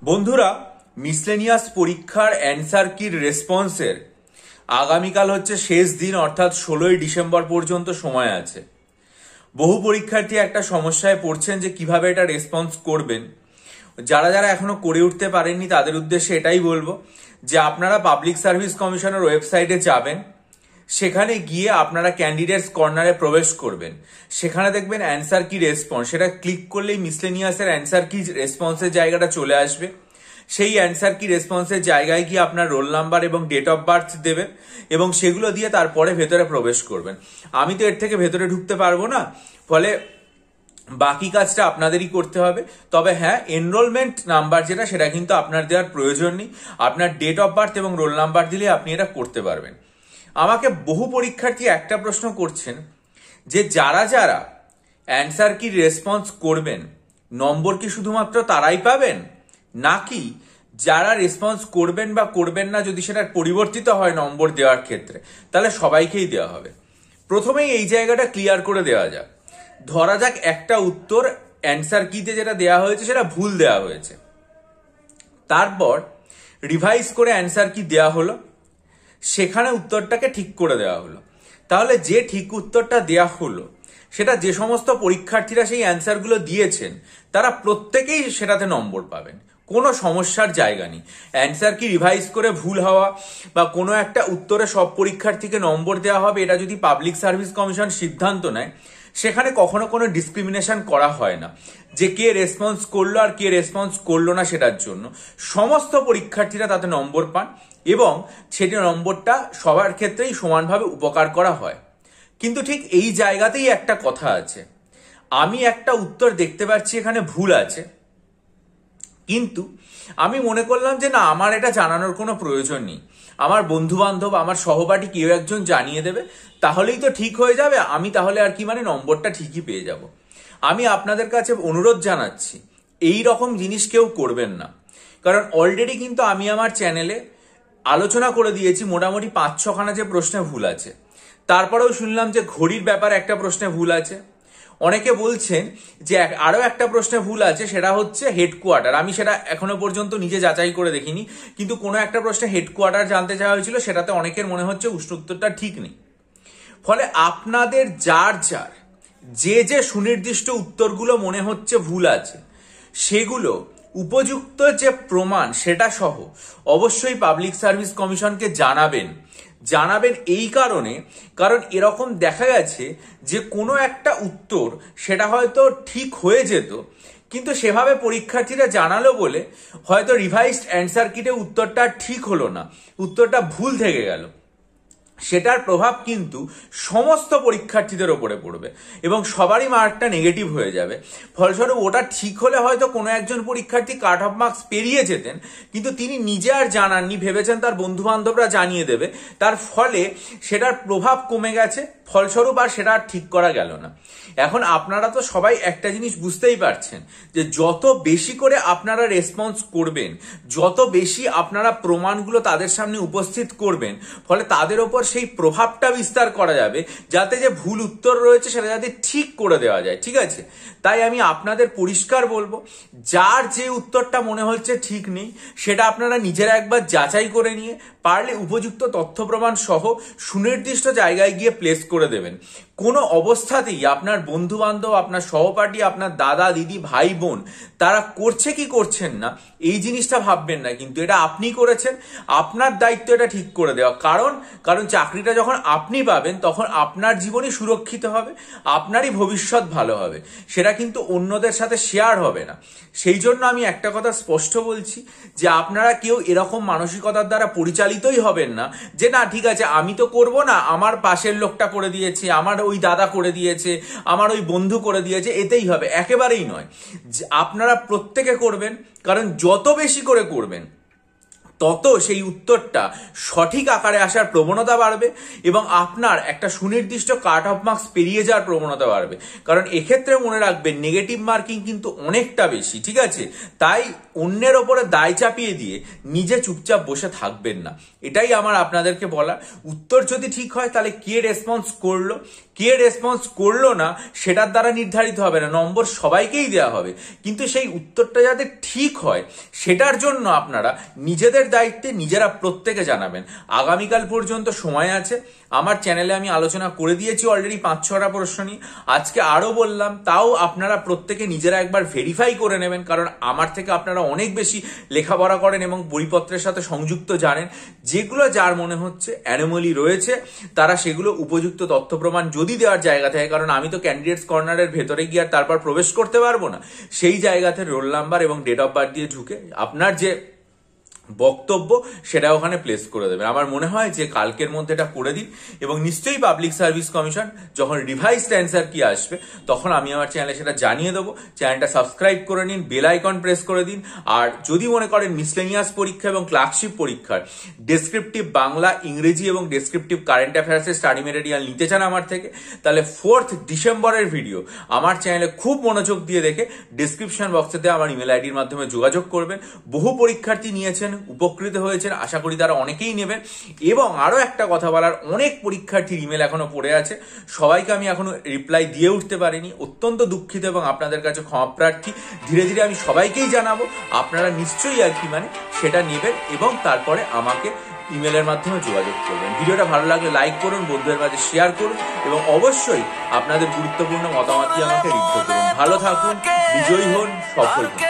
বন্ধুরা, মিসলেনিয়াস পরীক্ষার অ্যান্সার কির রেসপন্সের আগামীকাল হচ্ছে শেষ দিন, অর্থাৎ 16ই ডিসেম্বর পর্যন্ত সময় আছে। বহু পরীক্ষার্থী একটা সমস্যায় পড়ছেন যে কিভাবে এটা রেসপন্স করবেন। যারা যারা এখনো করে উঠতে পারেননি তাদের উদ্দেশ্যে এটাই বলবো যে আপনারা পাবলিক সার্ভিস কমিশনের ওয়েবসাইটে যাবেন, সেখানে গিয়ে আপনারা ক্যান্ডিডেটস কর্নারে প্রবেশ করবেন। সেখানে দেখবেন অ্যান্সার কি রেসপন্স, সেটা ক্লিক করলেই মিসলেনিয়াসের অ্যান্সার কি রেসপন্সের জায়গাটা চলে আসবে। সেই অ্যান্সার কি রেসপন্সের জায়গায় গিয়ে আপনার রোল নাম্বার এবং ডেট অফ বার্থ দেবেন এবং সেগুলো দিয়ে তারপরে ভেতরে প্রবেশ করবেন। আমি তো এর থেকে ভেতরে ঢুকতে পারবো না, ফলে বাকি কাজটা আপনাদেরই করতে হবে। তবে হ্যাঁ, এনরোলমেন্ট নাম্বার যেটা, সেটা কিন্তু আপনার দেওয়ার প্রয়োজন নেই। আপনার ডেট অফ বার্থ এবং রোল নাম্বার দিলে আপনি এটা করতে পারবেন। আমাকে বহু পরীক্ষার্থী একটা প্রশ্ন করছেন যে যারা যারা অ্যান্সার কি রেসপন্স করবেন নম্বর কি শুধুমাত্র তারাই পাবেন, নাকি যারা রেসপন্স করবেন বা করবেন না যদি সেটা পরিবর্তিত হয় নম্বর দেওয়ার ক্ষেত্রে, তাহলে সবাইকেই দেওয়া হবে। প্রথমেই এই জায়গাটা ক্লিয়ার করে দেওয়া যাক। ধরা যাক একটা উত্তর অ্যান্সার কিতে যেটা দেওয়া হয়েছে সেটা ভুল দেওয়া হয়েছে, তারপর রিভাইজ করে অ্যান্সার কি দেওয়া হলো, সেখানে উত্তরটাকে ঠিক করে দেওয়া হলো। তাহলে যে ঠিক উত্তরটা দেওয়া হলো সেটা যে সমস্ত পরীক্ষার্থীরা সেই অ্যান্সারগুলো দিয়েছেন তারা প্রত্যেকেই সেটাতে নম্বর পাবেন, কোনো সমস্যার জায়গা নেই। অ্যান্সার কি রিভাইজ করে ভুল হওয়া বা কোনো একটা উত্তরে সব পরীক্ষার্থীকে নম্বর দেওয়া হবে এটা যদি পাবলিক সার্ভিস কমিশন সিদ্ধান্ত নেয়, সেখানে কখনো কোনো ডিসক্রিমিনেশন করা হয় না যে কে রেসপন্স করলো আর কে রেসপন্স করলো না। সেটার জন্য সমস্ত পরীক্ষার্থীরা তাতে নম্বর পান এবং সেটি নম্বরটা সবার ক্ষেত্রেই সমানভাবে উপকার করা হয়। কিন্তু ঠিক এই জায়গাতেই একটা কথা আছে, আমি একটা উত্তর দেখতে পাচ্ছি এখানে ভুল আছে, কিন্তু আমি মনে করলাম যে না, আমার এটা জানানোর কোনো প্রয়োজন নেই, আমার বন্ধু বান্ধব আমার সহপাঠী কেউ একজন জানিয়ে দেবে, তাহলেই তো ঠিক হয়ে যাবে, আমি তাহলে আর কি নম্বরটা ঠিকই পেয়ে যাব। আমি আপনাদের কাছে অনুরোধ জানাচ্ছি এই রকম জিনিস কেউ করবেন না। কারণ অলরেডি কিন্তু আমি আমার চ্যানেলে আলোচনা করে দিয়েছি মোটামুটি 5-6খানা যে প্রশ্নে ভুল আছে। তারপরেও শুনলাম যে ঘড়ির ব্যাপারে একটা প্রশ্নে ভুল আছে। অনেকে বলছেন যে আরো একটা প্রশ্নে ভুল আছে, সেটা হচ্ছে হেডকোয়ার্টার। আমি সেটা এখনো পর্যন্ত নিজে যাচাই করে দেখিনি, কিন্তু কোনো একটা প্রশ্নে হেডকোয়ার্টার জানতে চাওয়া হয়েছিল, সেটাতে অনেকের মনে হচ্ছে উত্তরটা ঠিক নেই। ফলে আপনাদের যার যার যে যে সুনির্দিষ্ট উত্তরগুলো মনে হচ্ছে ভুল আছে, সেগুলো উপযুক্ত যে প্রমাণ সেটা সহ অবশ্যই পাবলিক সার্ভিস কমিশনকে জানাবেন। এই কারণ এরকম দেখা গেছে যে কোনো একটা উত্তর সেটা হয়তো ঠিক হয়ে যেত, কিন্তু সেভাবে পরীক্ষার্থীরা জানালো বলে হয়তো রিভাইজড অ্যান্সার কিটে উত্তরটা ঠিক হলো না, উত্তরটা ভুল থেকে গেল। সেটার প্রভাব কিন্তু সমস্ত পরীক্ষার্থীদের ওপরে পড়বে এবং সবারই মার্কটা নেগেটিভ হয়ে যাবে। ফলস্বরূপ ওটা ঠিক হলে হয়তো কোনো একজন পরীক্ষার্থী কাট অফ মার্কস পেরিয়ে যেতেন, কিন্তু তিনি নিজে আর জানাননি, ভেবেছেন তার বন্ধু বান্ধবরা জানিয়ে দেবে, তার ফলে সেটার প্রভাব কমে গেছে। ফলস্বরূপ আর সেটা আর ঠিক করা গেল না। এখন আপনারা তো সবাই একটা জিনিস বুঝতেই পারছেন যে যত বেশি করে আপনারা রেসপন্স করবেন, যত বেশি আপনারা প্রমাণগুলো তাদের সামনে উপস্থিত করবেন, ফলে তাদের ওপর সেই প্রভাবটা বিস্তার করা যাবে যাতে যে ভুল উত্তর রয়েছে সেটা যাতে ঠিক করে দেওয়া যায়। ঠিক আছে, তাই আমি আপনাদের পরিষ্কার বলবো, যার যে উত্তরটা মনে হচ্ছে ঠিক নেই সেটা আপনারা নিজেরা একবার যাচাই করে নিয়ে পারলে উপযুক্ত তথ্য প্রমাণ সহ সুনির্দিষ্ট জায়গায় গিয়ে প্লেস করে দেবেন। কোনো অবস্থাতেই আপনার বন্ধু বান্ধব, আপনার সহপাঠী, আপনার দাদা দিদি ভাই বোন তারা করছে কি করছেন না এই জিনিসটা ভাববেন না, কিন্তু এটা আপনি করেছেন, আপনার দায়িত্ব এটা ঠিক করে দেওয়া। কারণ চাকরিটা যখন আপনি পাবেন তখন আপনার জীবনই সুরক্ষিত হবে, আপনারই ভবিষ্যৎ ভালো হবে, সেটা কিন্তু অন্যদের সাথে শেয়ার হবে না। সেই জন্য আমি একটা কথা স্পষ্ট বলছি যে আপনারা কেউ এরকম মানসিকতার দ্বারা পরিচালিতই হবেন না যে না ঠিক আছে আমি তো করব না, আমার পাশের লোকটা করে দিয়েছে, আমার ওই দাদা করে দিয়েছে, আমার ওই বন্ধু করে দিয়েছে, এতেই হবে। একেবারেই নয়, আপনারা প্রত্যেকে করবেন, কারণ যত বেশি করে করবেন তত সেই উত্তরটা সঠিক আকারে আসার প্রবণতা বাড়বে এবং আপনার একটা সুনির্দিষ্ট কাট অফ মার্কস পেরিয়ে যাওয়ার প্রবণতা বাড়বে। কারণ এক্ষেত্রে মনে রাখবেন নেগেটিভ মার্কিং কিন্তু অনেকটা বেশি। ঠিক আছে, তাই অন্যের ওপরে দায় চাপিয়ে দিয়ে নিজে চুপচাপ বসে থাকবেন না, এটাই আমার আপনাদেরকে বলা। উত্তর যদি ঠিক হয় তাহলে কে রেসপন্স করলো, কে রেসপন্স করলো না সেটার দ্বারা নির্ধারিত হবে না, নম্বর সবাইকেই দেওয়া হবে, কিন্তু সেই উত্তরটা যাতে ঠিক হয় সেটার জন্য আপনারা নিজেদের দায়িত্বে নিজেরা প্রত্যেকে জানাবেন। আগামীকাল পর্যন্ত সময় আছে। আমার চ্যানেলে আমি আলোচনা করে দিয়েছি অলরেডি 5-6টা প্রশ্ন নিয়ে, আজকে আরো বললাম, তাও আপনারা প্রত্যেকে নিজেরা একবার ভেরিফাই করে নেবেন, কারণ আমার থেকে আপনারা অনেক বেশি লেখাপড়া করেন এবং বইপত্রের সাথে সংযুক্ত জানেন। যেগুলো যার মনে হচ্ছে অ্যানোমালি রয়েছে তারা সেগুলো উপযুক্ত তথ্য প্রমাণ যদি দেওয়ার জায়গা থাকে, কারণ আমি তো ক্যান্ডিডেটস কর্নারের ভেতরে গিয়ে আর তারপর প্রবেশ করতে পারবো না, সেই জায়গাতে রোল নাম্বার এবং ডেট অফ বার্থ দিয়ে ঢুকে আপনার যে বক্তব্য সেটা ওখানে প্লেস করে দেবেন। আমার মনে হয় যে কালকের মধ্যে এটা করে দিন, এবং নিশ্চয়ই পাবলিক সার্ভিস কমিশন যখন রিভাইসড অ্যান্সার কি আসবে তখন আমি আমার চ্যানেলে সেটা জানিয়ে দেবো। চ্যানেলটা সাবস্ক্রাইব করে নিন, বেল আইকন প্রেস করে দিন। আর যদি মনে করেন মিসলেনিয়াস পরীক্ষা এবং ক্লার্কশিপ পরীক্ষার ডেসক্রিপটিভ বাংলা, ইংরেজি এবং ডেসক্রিপটিভ কারেন্ট অ্যাফেয়ার্সের স্টাডি মেটেরিয়াল নিতে চান আমার থেকে, তাহলে 4th ডিসেম্বরের ভিডিও আমার চ্যানেলে খুব মনোযোগ দিয়ে দেখে ডিসক্রিপশন বক্সেতে আমার ইমেল আইডির মাধ্যমে যোগাযোগ করবেন। বহু পরীক্ষার্থী নিয়েছেন, উপকৃত হয়েছেন, আশা করি তারা অনেকেই নেবেন। এবং আরো একটা কথা বলার, অনেক পরীক্ষার্থীর ইমেল এখনো পড়ে আছে, সবাইকে আমি এখনো রিপ্লাই দিয়ে উঠতে পারিনি, অত্যন্ত দুঃখিত এবং আপনাদের কাছে ক্ষমা প্রার্থী। ধীরে ধীরে আমি সবাইকেই জানাবো, আপনারা নিশ্চয়ই আর কি সেটা নেবেন এবং তারপরে আমাকে ইমেলের মাধ্যমে যোগাযোগ করবেন। ভিডিওটা ভালো লাগলে লাইক করুন, বন্ধুদের মাঝে শেয়ার করুন এবং অবশ্যই আপনাদের গুরুত্বপূর্ণ মতামতটি আমাকে লিখতে করুন। ভালো থাকুন, বিজয়ী হন, সফল হন।